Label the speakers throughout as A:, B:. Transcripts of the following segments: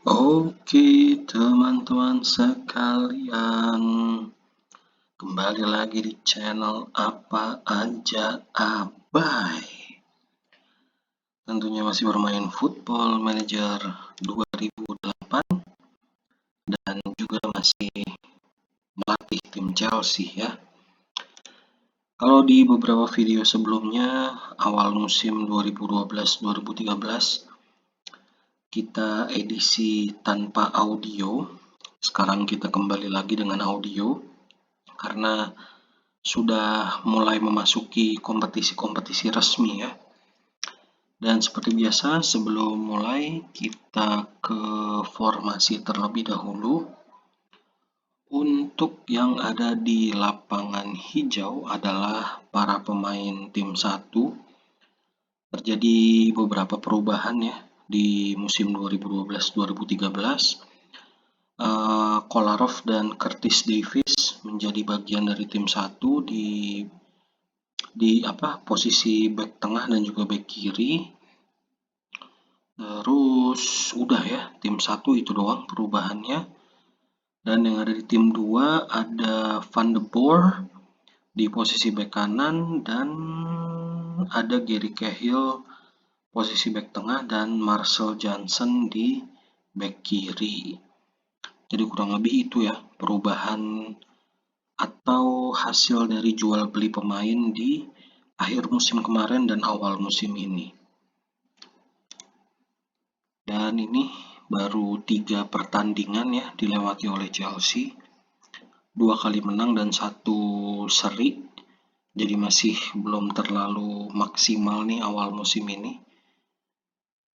A: Oke, teman-teman sekalian, kembali lagi di channel Apa Aja Abai. Tentunya masih bermain Football Manager 2008 dan juga masih melatih tim Chelsea ya. Kalau di beberapa video sebelumnya, awal musim 2012-2013, kita edisi tanpa audio. Sekarang kita kembali lagi dengan audio karena sudah mulai memasuki kompetisi-kompetisi resmi ya. Dan seperti biasa, sebelum mulai kita ke formasi terlebih dahulu. Untuk yang ada di lapangan hijau adalah para pemain tim 1. Terjadi beberapa perubahan ya di musim 2012-2013. Kolarov dan Curtis Davies menjadi bagian dari tim 1 di posisi back tengah dan juga back kiri. Terus udah ya, tim 1 itu doang perubahannya. Dan yang ada di tim 2 ada Van de Boer di posisi back kanan dan ada Gary Cahill posisi back tengah dan Marcel Jansen di back kiri. Jadi kurang lebih itu ya perubahan atau hasil dari jual beli pemain di akhir musim kemarin dan awal musim ini. Dan ini baru 3 pertandingan ya dilewati oleh Chelsea. 2 kali menang dan 1 seri. Jadi masih belum terlalu maksimal nih awal musim ini.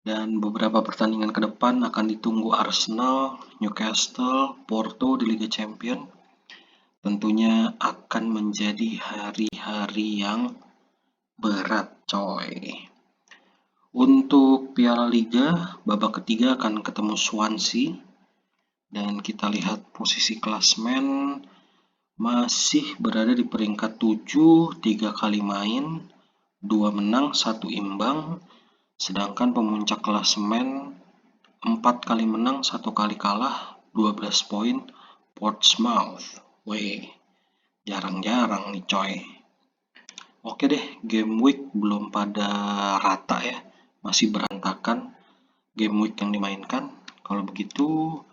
A: Dan beberapa pertandingan ke depan akan ditunggu Arsenal, Newcastle, Porto di Liga Champions. Tentunya akan menjadi hari-hari yang berat coy. Untuk Piala Liga, babak ketiga akan ketemu Swansea. Dan kita lihat posisi klasmen masih berada di peringkat 7, 3 kali main, 2 menang, 1 imbang. Sedangkan pemuncak klasemen 4 kali menang, 1 kali kalah, 12 poin, Portsmouth. Weh, jarang-jarang nih coy. Oke deh, game week belum pada rata ya, masih berantakan game week yang dimainkan. Kalau begitu,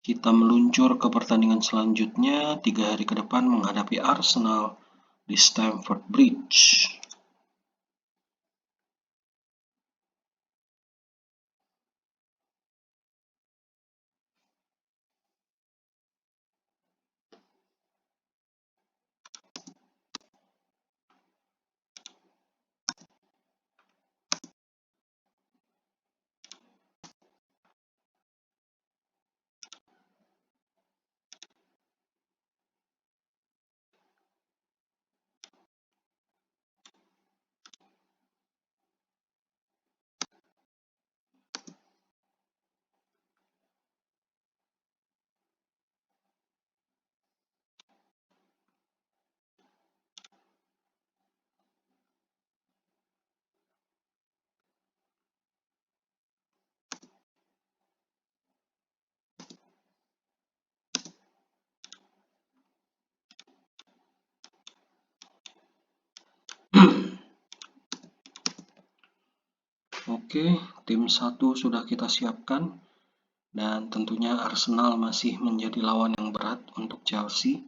A: kita meluncur ke pertandingan selanjutnya 3 hari ke depan menghadapi Arsenal di Stamford Bridge. Oke, tim 1 sudah kita siapkan. Dan tentunya Arsenal masih menjadi lawan yang berat untuk Chelsea,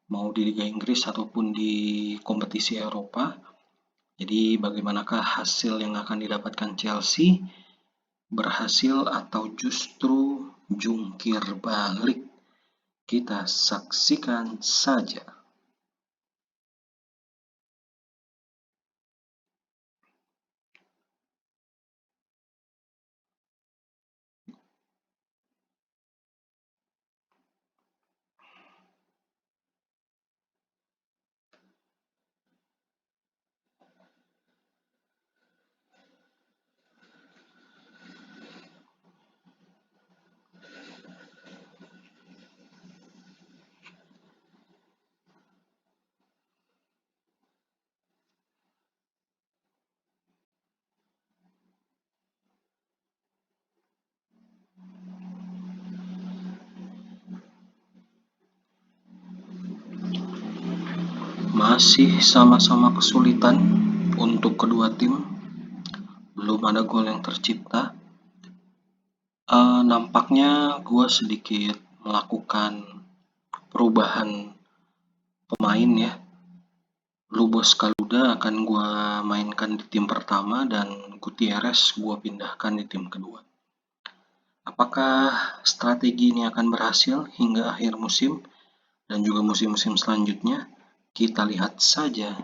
A: mau di Liga Inggris ataupun di kompetisi Eropa. Jadi bagaimanakah hasil yang akan didapatkan Chelsea? Berhasil atau justru jungkir balik? Kita saksikan saja. Masih sama-sama kesulitan untuk kedua tim, belum ada gol yang tercipta. Nampaknya gue sedikit melakukan perubahan pemain ya. Lubos Kaluda akan gue mainkan di tim pertama dan Gutierrez gue pindahkan di tim kedua. Apakah strategi ini akan berhasil hingga akhir musim dan juga musim-musim selanjutnya? Kita lihat saja.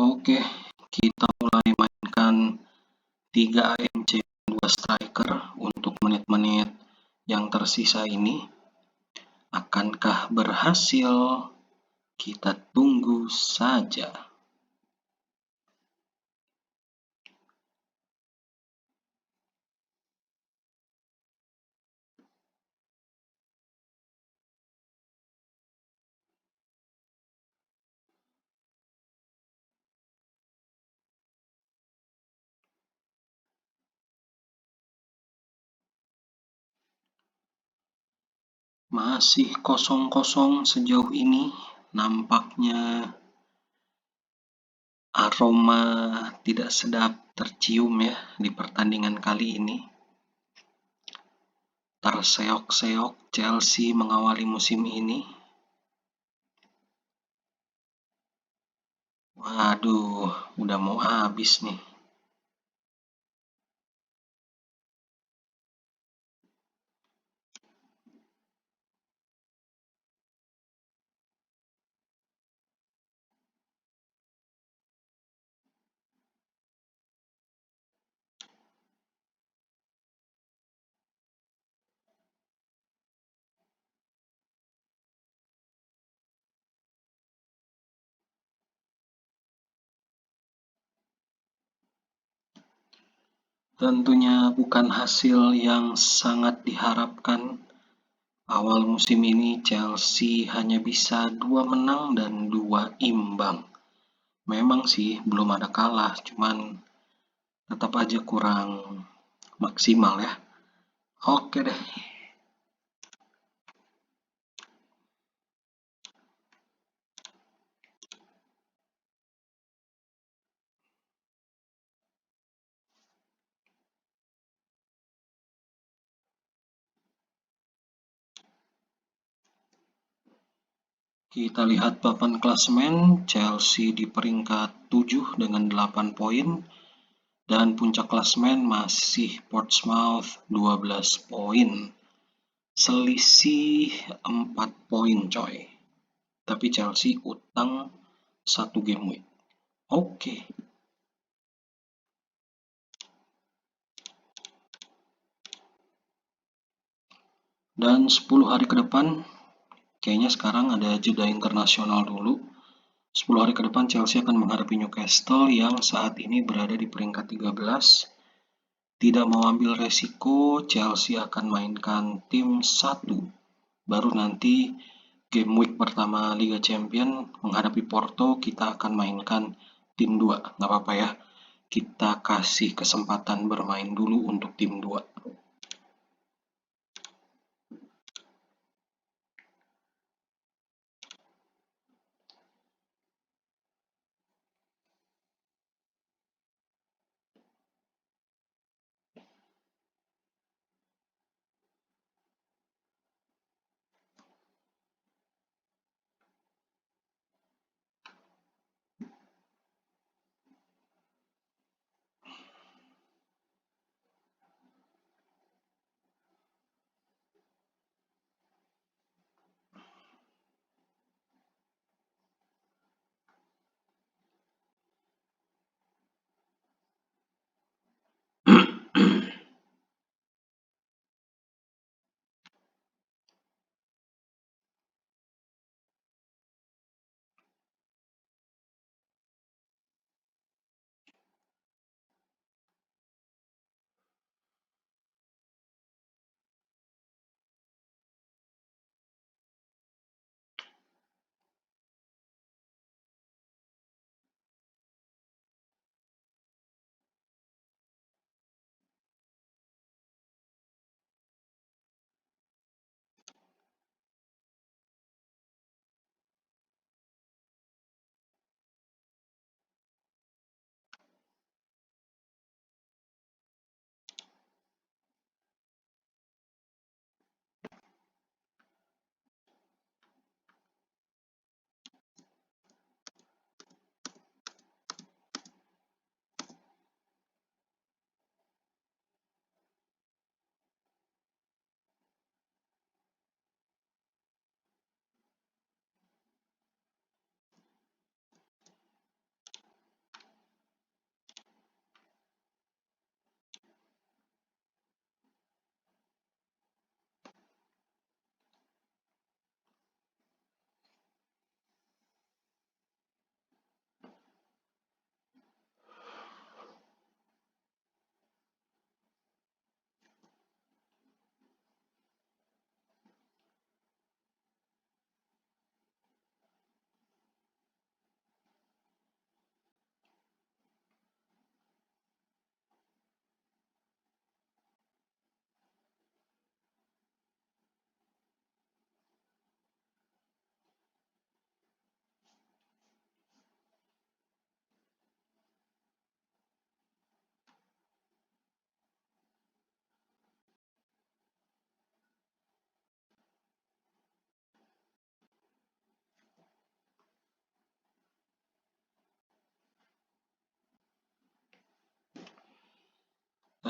A: Oke, kita mulai mainkan 3 AMC dan 2 striker untuk menit-menit yang tersisa ini. Akankah berhasil? Kita tunggu saja. Masih kosong-kosong sejauh ini. Nampaknya aroma tidak sedap tercium ya di pertandingan kali ini. Terseok-seok Chelsea mengawali musim ini. Waduh, udah mau habis nih. Tentunya bukan hasil yang sangat diharapkan. Awal musim ini Chelsea hanya bisa 2 menang dan 2 imbang. Memang sih belum ada kalah, cuman tetap aja kurang maksimal ya. Oke deh. Kita lihat papan klasemen, Chelsea di peringkat 7 dengan 8 poin. Dan puncak klasemen masih Portsmouth 12 poin. Selisih 4 poin coy. Tapi Chelsea utang 1 game week. Oke. Dan 10 hari ke depan, kayaknya sekarang ada jeda internasional dulu. 10 hari ke depan Chelsea akan menghadapi Newcastle yang saat ini berada di peringkat 13. Tidak mau ambil resiko, Chelsea akan mainkan tim 1. Baru nanti game week pertama Liga Champion menghadapi Porto, kita akan mainkan tim 2. Nggak apa-apa ya, kita kasih kesempatan bermain dulu untuk tim 2.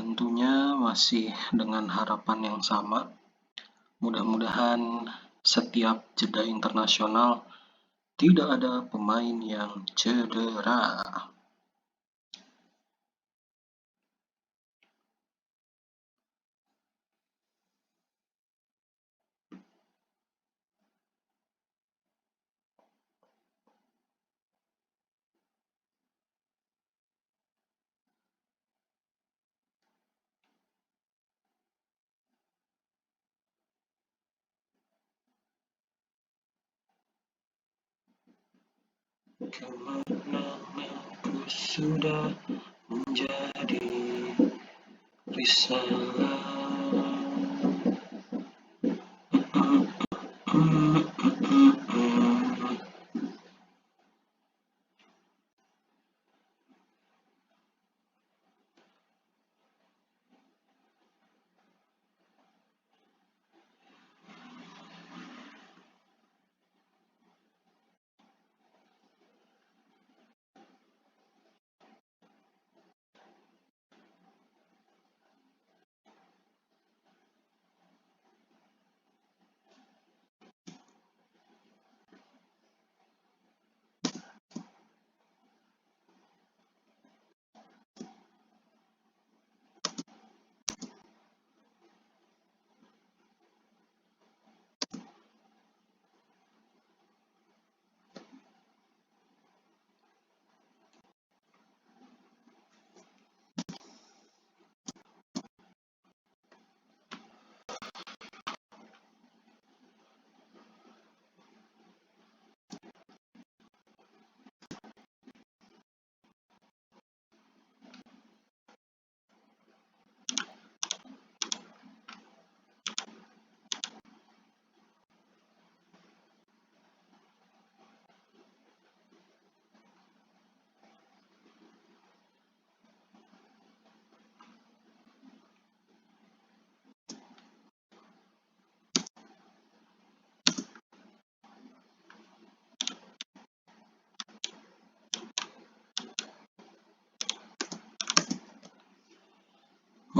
A: Tentunya masih dengan harapan yang sama. Mudah-mudahan setiap jeda internasional tidak ada pemain yang cedera. Kemana aku sudah menjadi risalah.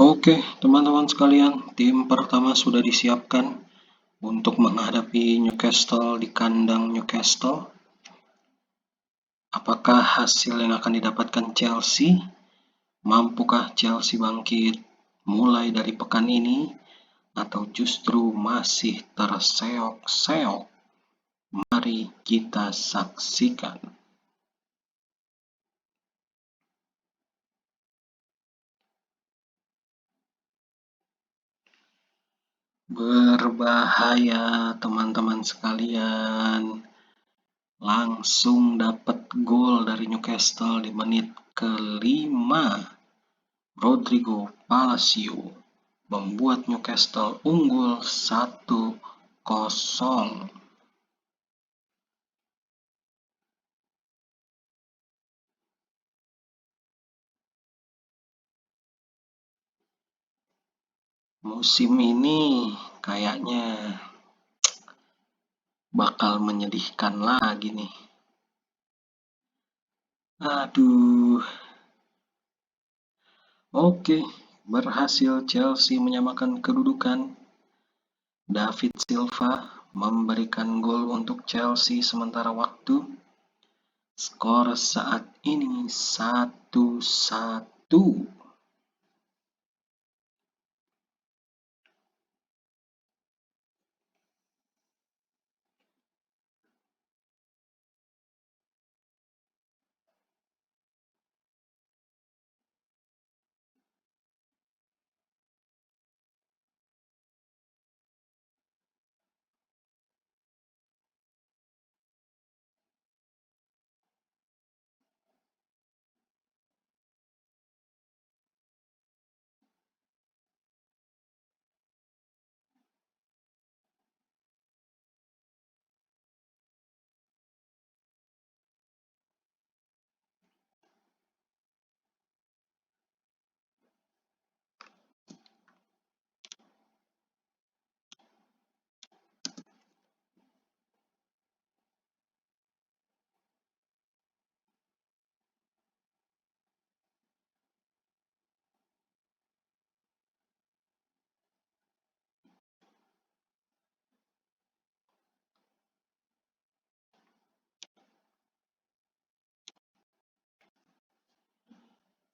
A: Oke, teman-teman sekalian, tim pertama sudah disiapkan untuk menghadapi Newcastle di kandang Newcastle. Apakah hasil yang akan didapatkan Chelsea? Mampukah Chelsea bangkit mulai dari pekan ini? Atau justru masih terseok-seok? Mari kita saksikan. Berbahaya teman-teman sekalian. Langsung dapat gol dari Newcastle di menit ke-5. Rodrigo Palacio membuat Newcastle unggul 1-0. Musim ini kayaknya bakal menyedihkan lagi nih. Aduh. Oke, berhasil Chelsea menyamakan kedudukan. David Silva memberikan gol untuk Chelsea sementara waktu. Skor saat ini 1-1.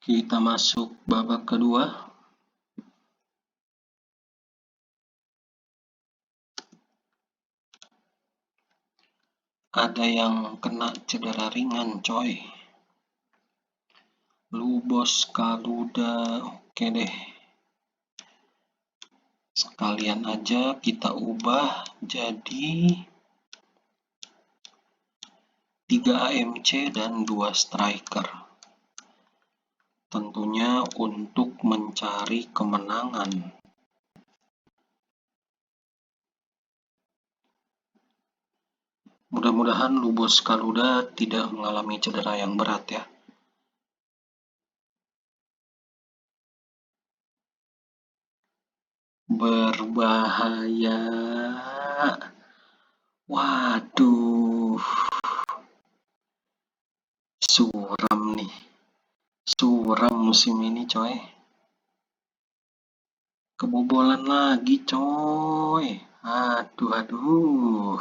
A: Kita masuk babak kedua. Ada yang kena cedera ringan, coy. Lubos Kaluda, oke deh. Sekalian aja kita ubah jadi 3 AMC dan 2 striker. Tentunya untuk mencari kemenangan. Mudah-mudahan Lubos Kaluda tidak mengalami cedera yang berat ya. Berbahaya. Waduh. Suram nih. Suram musim ini, coy. Kebobolan lagi, coy. Aduh.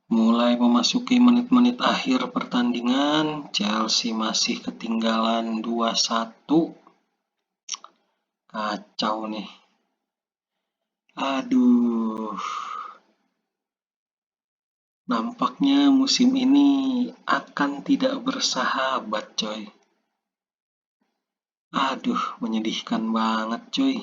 A: Mulai memasuki menit-menit akhir pertandingan, Chelsea masih ketinggalan 2-1. Kacau nih. Aduh. Nampaknya musim ini akan tidak bersahabat, coy. Aduh, menyedihkan banget, coy.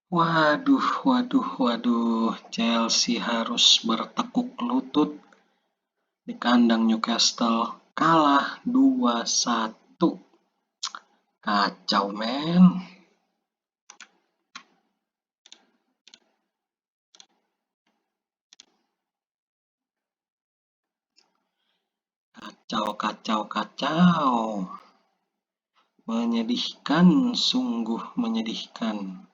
A: Waduh. Chelsea harus bertekuk lutut di kandang Newcastle. Kalah 2-1. Kacau, men. Kacau. Menyedihkan, sungguh menyedihkan.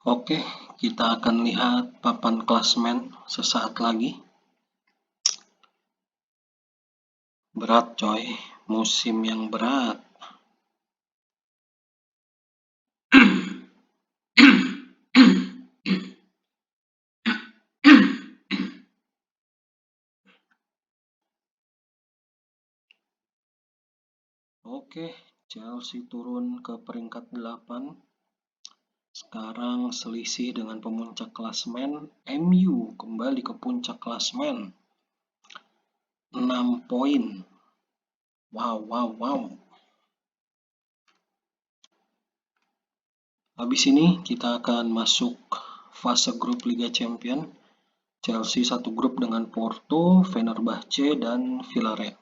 A: Oke, kita akan lihat papan klasmen sesaat lagi. Berat, coy. Musim yang berat. Oke, Chelsea turun ke peringkat 8. Sekarang selisih dengan pemuncak klasmen. MU kembali ke puncak klasmen. 6 poin. Wow. Habis ini kita akan masuk fase grup Liga Champion. Chelsea satu grup dengan Porto, Fenerbahce, dan Villarreal.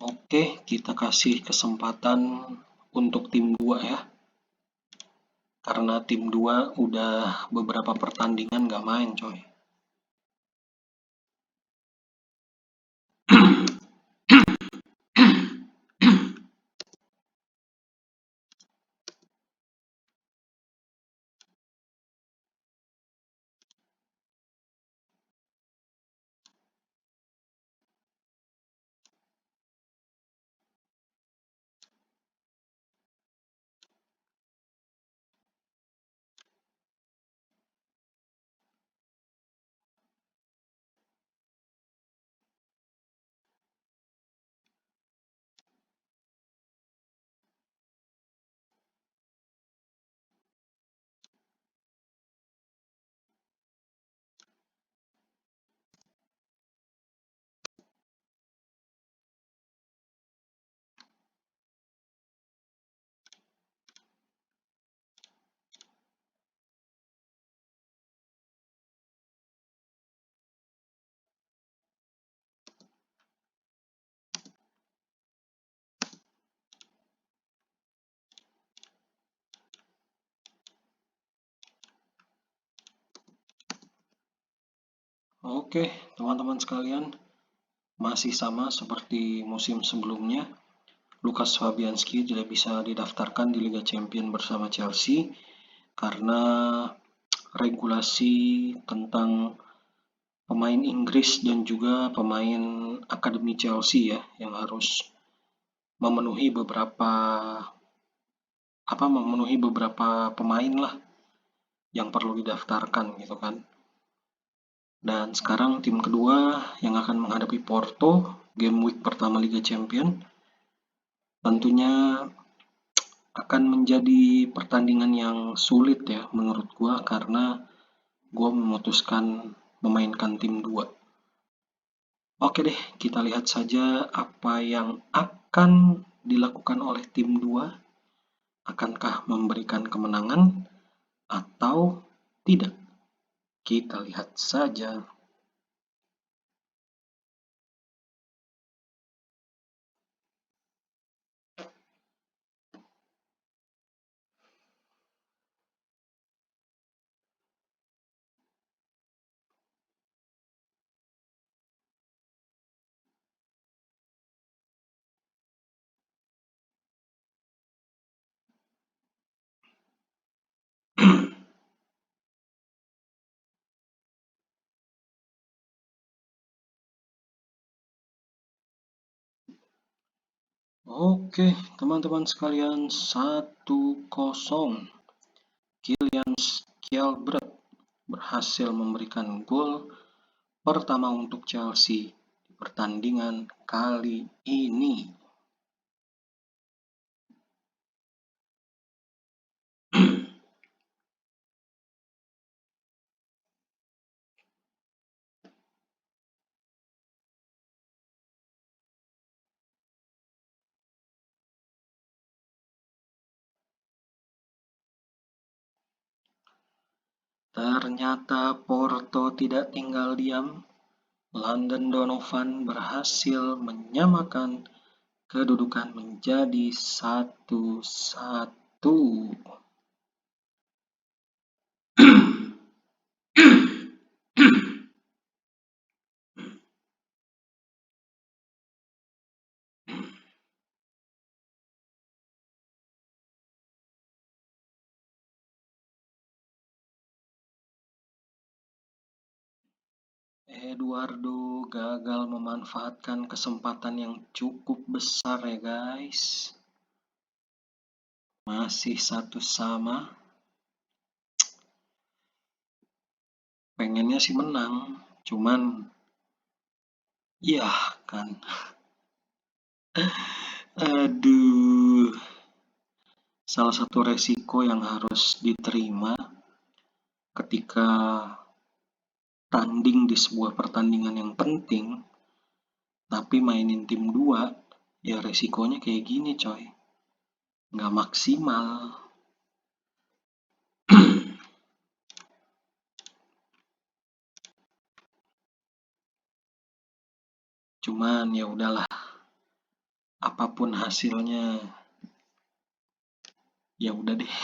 A: Oke, kita kasih kesempatan untuk tim 2 ya. Karena tim 2 udah beberapa pertandingan gak main, coy. Oke, teman-teman sekalian, masih sama seperti musim sebelumnya. Lukas Fabianski tidak bisa didaftarkan di Liga Champions bersama Chelsea karena regulasi tentang pemain Inggris dan juga pemain akademi Chelsea ya, yang harus memenuhi beberapa pemain lah yang perlu didaftarkan gitu kan. Dan sekarang tim kedua yang akan menghadapi Porto game week pertama Liga Champions tentunya akan menjadi pertandingan yang sulit ya menurut gua, karena gua memutuskan memainkan tim 2. Oke deh, kita lihat saja apa yang akan dilakukan oleh tim 2. Akankah memberikan kemenangan atau tidak? Kita lihat saja. Oke, teman-teman sekalian, 1-0. Kylian Kjellbrett berhasil memberikan gol pertama untuk Chelsea di pertandingan kali ini. Ternyata Porto tidak tinggal diam. Landon Donovan berhasil menyamakan kedudukan menjadi 1-1. Eduardo gagal memanfaatkan kesempatan yang cukup besar ya guys. Masih 1-1. Pengennya sih menang, cuman ya kan. Aduh. Salah satu resiko yang harus diterima ketika tanding di sebuah pertandingan yang penting, tapi mainin tim 2, ya resikonya kayak gini coy. Nggak maksimal. Cuman ya udahlah, apapun hasilnya, ya udah deh.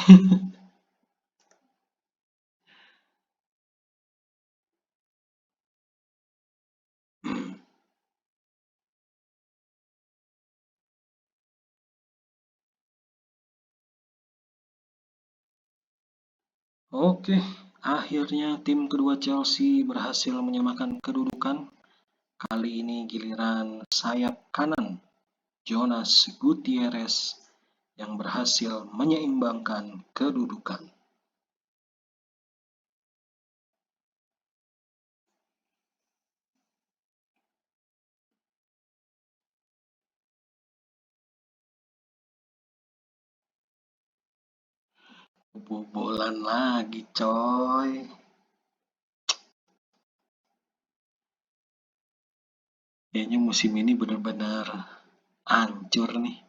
A: Oke, akhirnya tim kedua Chelsea berhasil menyamakan kedudukan. Kali ini giliran sayap kanan Jonas Gutierrez yang berhasil menyeimbangkan kedudukan. Kebobolan lagi coy. Kayaknya musim ini benar-benar hancur nih.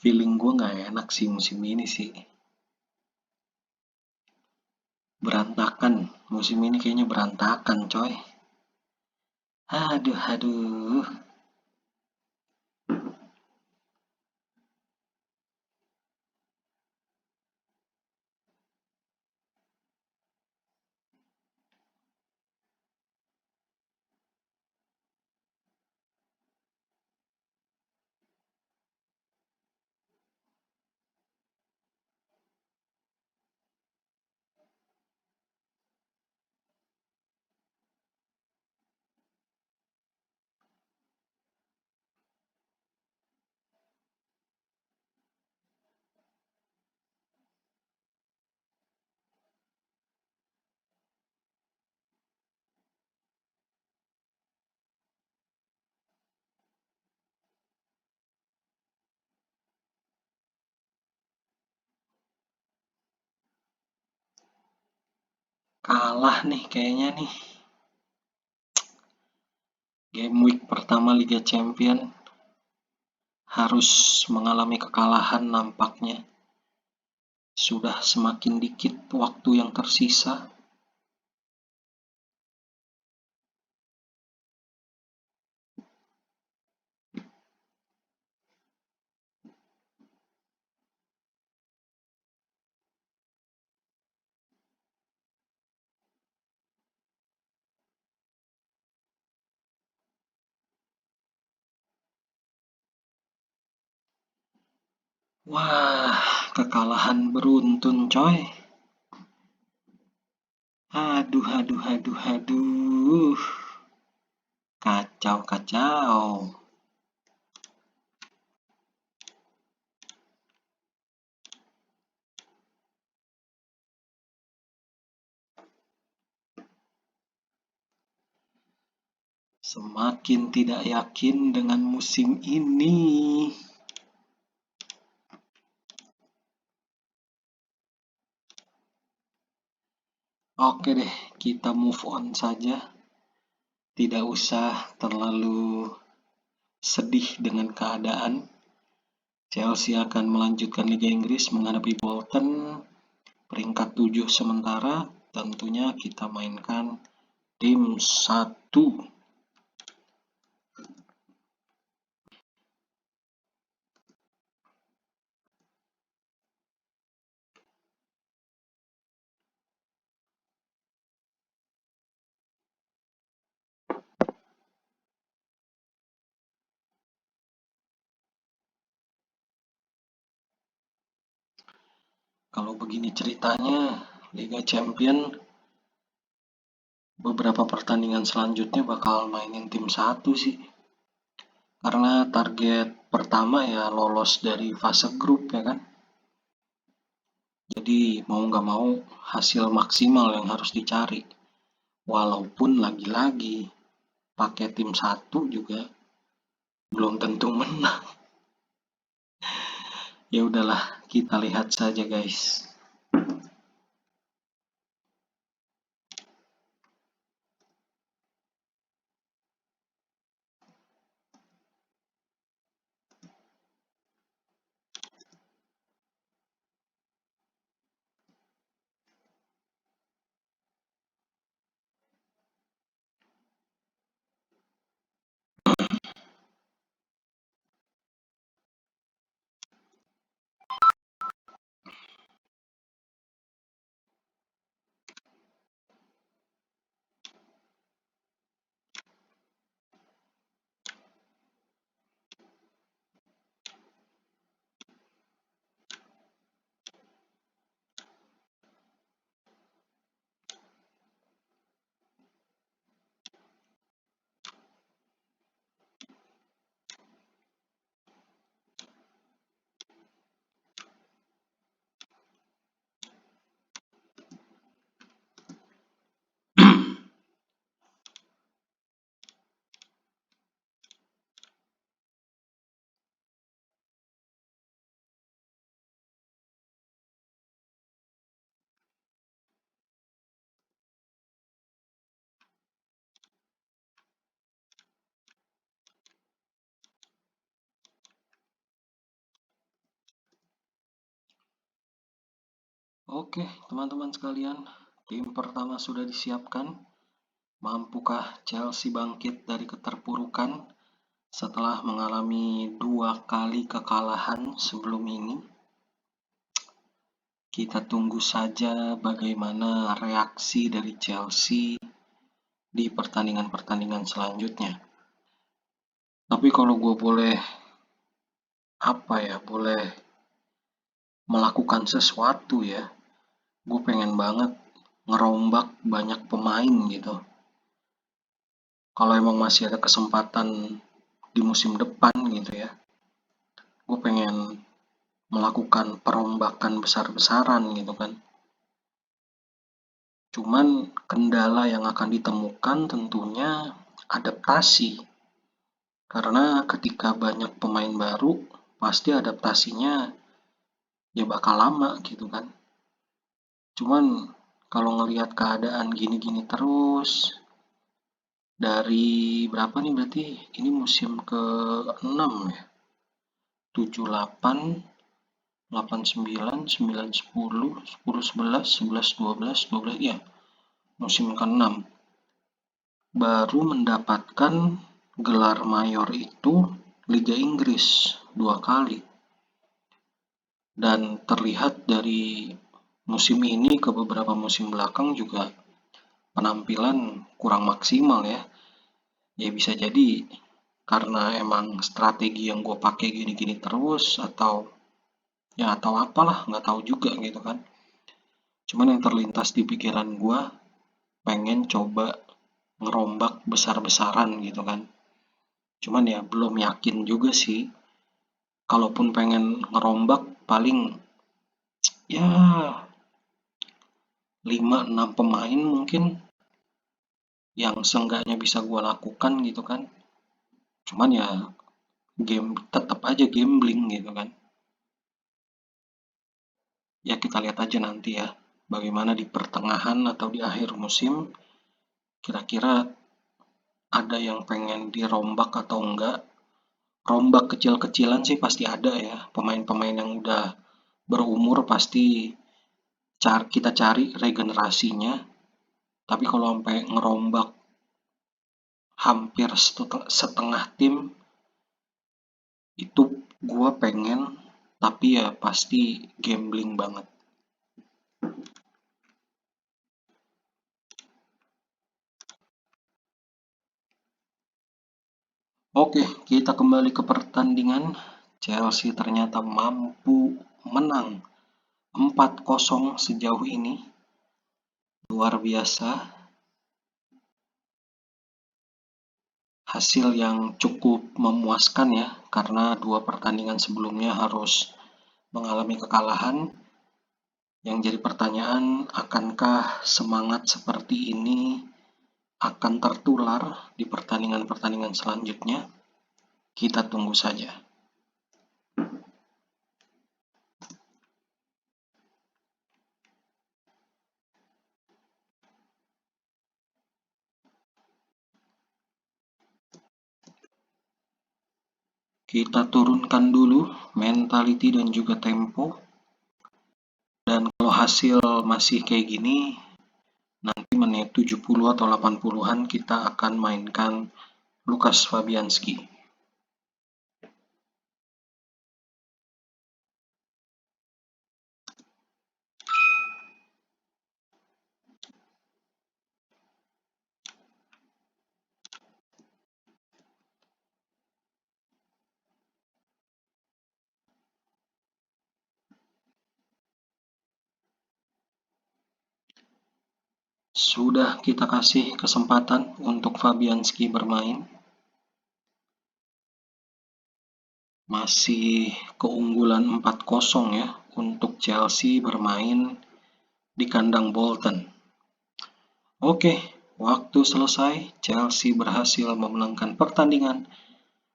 A: Feeling gue gak enak sih musim ini sih. Berantakan. Musim ini kayaknya berantakan coy. Aduh. Kalah nih kayaknya nih. Game week pertama Liga Champion harus mengalami kekalahan nampaknya. Sudah semakin dikit waktu yang tersisa. Wah, kekalahan beruntun coy. Aduh, aduh, aduh, aduh. Kacau, kacau. Semakin tidak yakin dengan musim ini. Oke deh, kita move on saja. Tidak usah terlalu sedih dengan keadaan. Chelsea akan melanjutkan Liga Inggris menghadapi Bolton, peringkat 7 sementara. Tentunya kita mainkan tim 1. Kalau begini ceritanya, Liga Champion beberapa pertandingan selanjutnya bakal mainin tim 1 sih. Karena target pertama ya lolos dari fase grup ya kan. Jadi mau nggak mau hasil maksimal yang harus dicari. Walaupun lagi-lagi pakai tim 1 juga belum tentu menang. Ya udahlah, kita lihat saja guys. Oke, teman-teman sekalian, tim pertama sudah disiapkan. Mampukah Chelsea bangkit dari keterpurukan setelah mengalami 2 kali kekalahan sebelum ini? Kita tunggu saja bagaimana reaksi dari Chelsea di pertandingan-pertandingan selanjutnya. Tapi kalau gue boleh boleh melakukan sesuatu ya, gue pengen banget ngerombak banyak pemain gitu. Kalau emang masih ada kesempatan di musim depan gitu ya, gue pengen melakukan perombakan besar-besaran gitu kan. Cuman kendala yang akan ditemukan tentunya adaptasi. Karena ketika banyak pemain baru, pasti adaptasinya ya bakal lama gitu kan. Cuman kalau ngelihat keadaan gini-gini terus, dari berapa nih berarti? Ini musim ke-6 ya? 7, 8, 8, 9, 9, 10, 10, 11, 11, 12, 12, ya, musim ke-6. Baru mendapatkan gelar mayor itu Liga Inggris 2 kali. Dan terlihat dari musim ini ke beberapa musim belakang juga penampilan kurang maksimal ya. Ya bisa jadi karena emang strategi yang gue pakai gini-gini terus atau apalah, nggak tahu juga gitu kan. Cuman yang terlintas di pikiran gue pengen coba ngerombak besar-besaran gitu kan. Cuman ya belum yakin juga sih. Kalaupun pengen ngerombak paling ya 5-6 pemain mungkin yang seenggaknya bisa gue lakukan gitu kan. Cuman ya tetap aja gambling gitu kan. Ya kita lihat aja nanti ya bagaimana di pertengahan atau di akhir musim kira-kira ada yang pengen dirombak atau enggak. Rombak kecil-kecilan sih pasti ada ya, pemain-pemain yang udah berumur pasti kita cari regenerasinya. Tapi kalau sampai ngerombak hampir setengah tim itu gue pengen, tapi ya pasti gambling banget. Oke, kita kembali ke pertandingan. Chelsea ternyata mampu menang 4-0 sejauh ini. Luar biasa. Hasil yang cukup memuaskan ya, karena 2 pertandingan sebelumnya harus mengalami kekalahan. Yang jadi pertanyaan, akankah semangat seperti ini akan tertular di pertandingan-pertandingan selanjutnya? Kita tunggu saja. Kita turunkan dulu mentality dan juga tempo. Dan kalau hasil masih kayak gini, nanti menit 70 atau 80-an kita akan mainkan Lukas Fabianski. Sudah kita kasih kesempatan untuk Fabianski bermain. Masih keunggulan 4-0 ya untuk Chelsea bermain di kandang Bolton. Oke, waktu selesai. Chelsea berhasil memenangkan pertandingan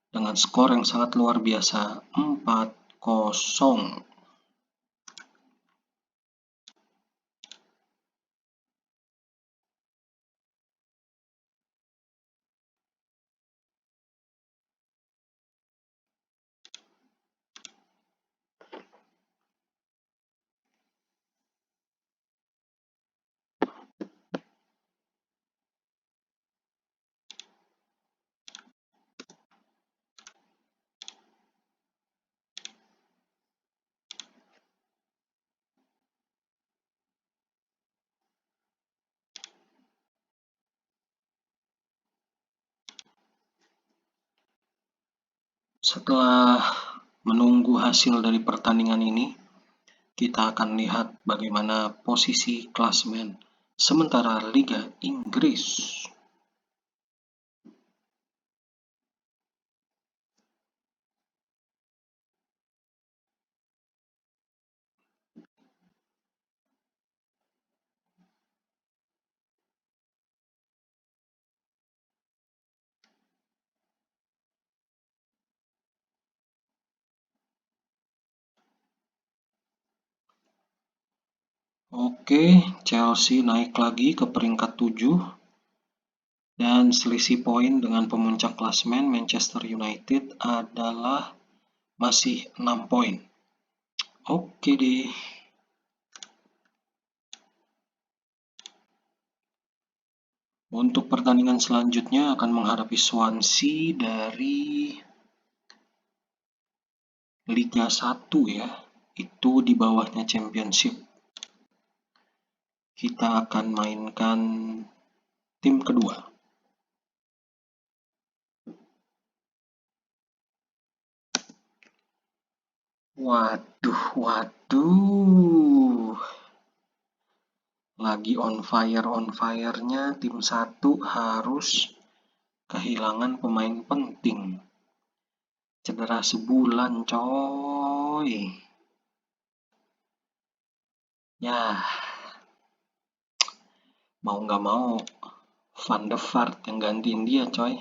A: dengan skor yang sangat luar biasa, 4-0. Setelah menunggu hasil dari pertandingan ini, kita akan lihat bagaimana posisi klasemen sementara Liga Inggris. Oke, Chelsea naik lagi ke peringkat 7 dan selisih poin dengan pemuncak klasemen Manchester United adalah masih 6 poin. Oke deh. Untuk pertandingan selanjutnya akan menghadapi Swansea dari Liga 1 ya. Itu di bawahnya Championship. Kita akan mainkan tim kedua. Waduh. Lagi on fire-nya tim 1 harus kehilangan pemain penting. Cedera sebulan, coy. Ya, mau nggak mau Van de Vaart yang gantiin dia, coy.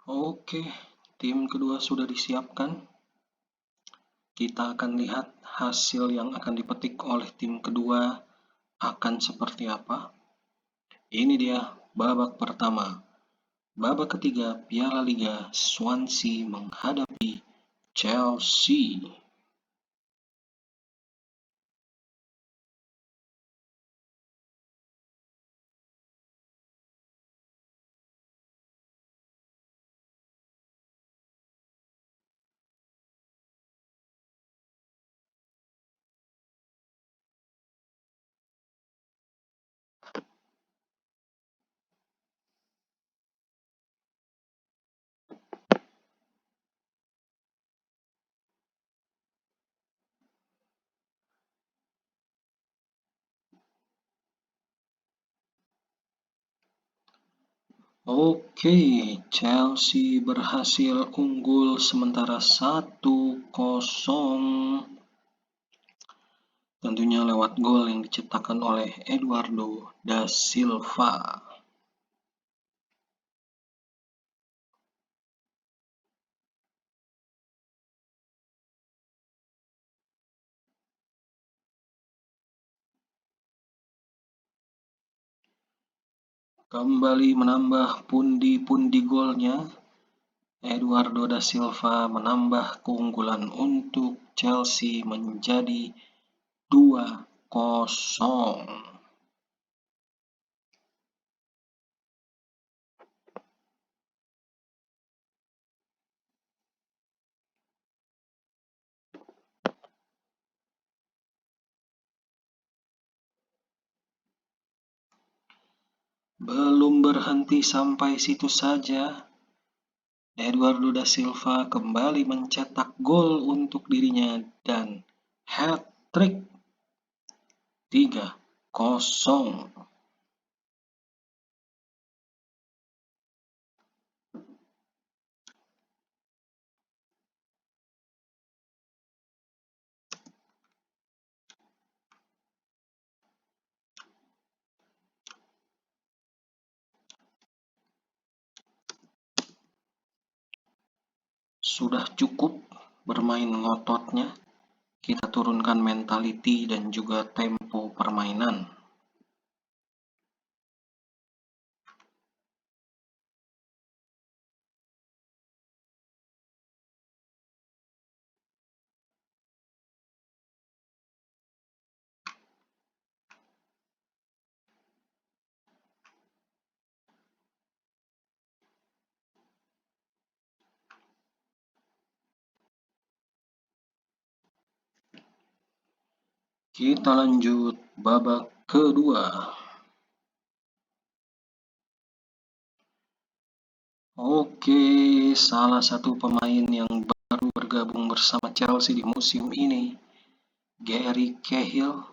A: Oke, tim kedua sudah disiapkan. Kita akan lihat hasil yang akan dipetik oleh tim kedua akan seperti apa. Ini dia babak pertama. Babak ketiga Piala Liga, Swansea menghadapi Chelsea. Oke, Chelsea berhasil unggul sementara 1-0. Tentunya lewat gol yang diciptakan oleh Eduardo da Silva. Kembali menambah pundi-pundi golnya, Eduardo da Silva menambah keunggulan untuk Chelsea menjadi 2-0. Belum berhenti sampai situ saja. Eduardo da Silva kembali mencetak gol untuk dirinya dan hat-trick 3-0. Sudah cukup bermain ngototnya, kita turunkan mentality dan juga tempo permainan. Kita lanjut babak kedua. Oke, salah satu pemain yang baru bergabung bersama Chelsea di musim ini, Gary Cahill,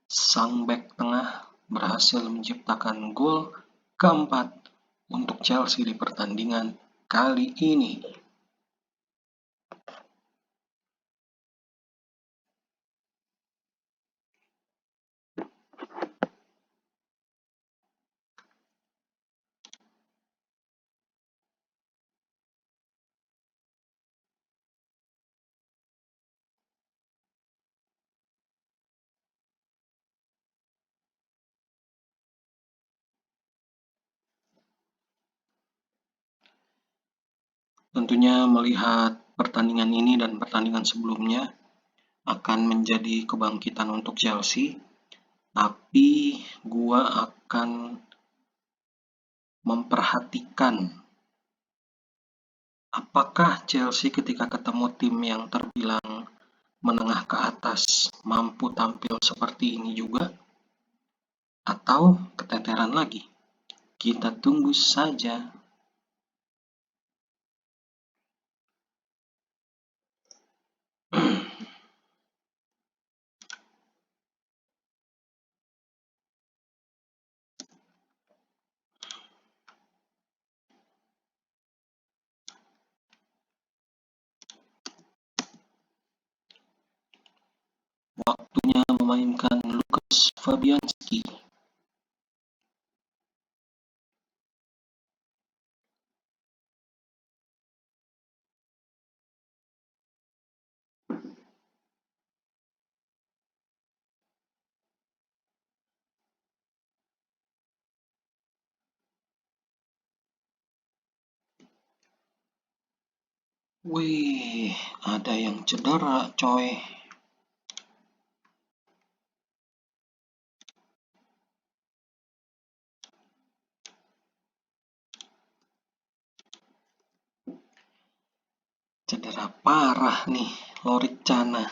A: sang bek tengah, berhasil menciptakan gol keempat untuk Chelsea di pertandingan kali ini. Tentunya melihat pertandingan ini dan pertandingan sebelumnya akan menjadi kebangkitan untuk Chelsea, tapi gua akan memperhatikan apakah Chelsea ketika ketemu tim yang terbilang menengah ke atas mampu tampil seperti ini juga, atau keteteran lagi. Kita tunggu saja. Waktunya memainkan Lukas Fabianski. Wih, ada yang cedera, coy. Cedera parah nih, Lorik Cana.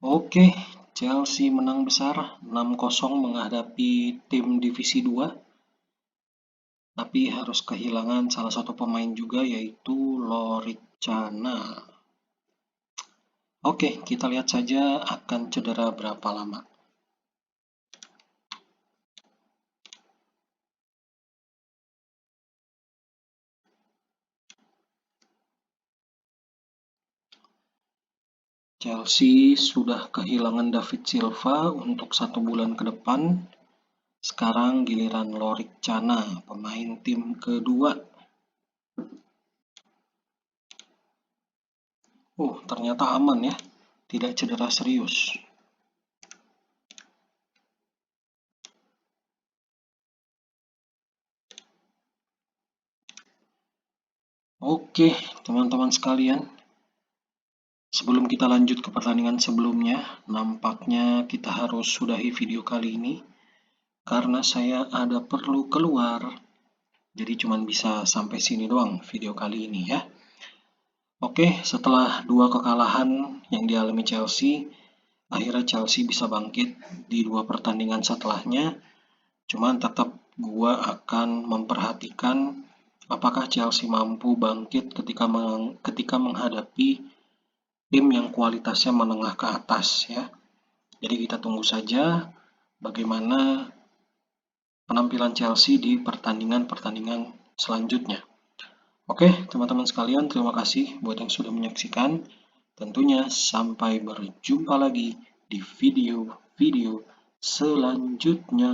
A: Oke, Chelsea menang besar 6-0 menghadapi tim divisi 2. Tapi harus kehilangan salah satu pemain juga, yaitu Lorik Cana. Oke, kita lihat saja akan cedera berapa lama. Chelsea sudah kehilangan David Silva untuk 1 bulan ke depan. Sekarang giliran Lorik Cana, pemain tim kedua. Ternyata aman ya, tidak cedera serius. Oke, teman-teman sekalian. Sebelum kita lanjut ke pertandingan sebelumnya, nampaknya kita harus sudahi video kali ini karena saya ada perlu keluar. Jadi cuma bisa sampai sini doang video kali ini ya. Oke, setelah 2 kekalahan yang dialami Chelsea, akhirnya Chelsea bisa bangkit di 2 pertandingan setelahnya. Cuman tetap gua akan memperhatikan apakah Chelsea mampu bangkit ketika menghadapi tim yang kualitasnya menengah ke atas ya. Jadi kita tunggu saja bagaimana penampilan Chelsea di pertandingan-pertandingan selanjutnya. Oke, teman-teman sekalian, terima kasih buat yang sudah menyaksikan. Tentunya sampai berjumpa lagi di video-video selanjutnya.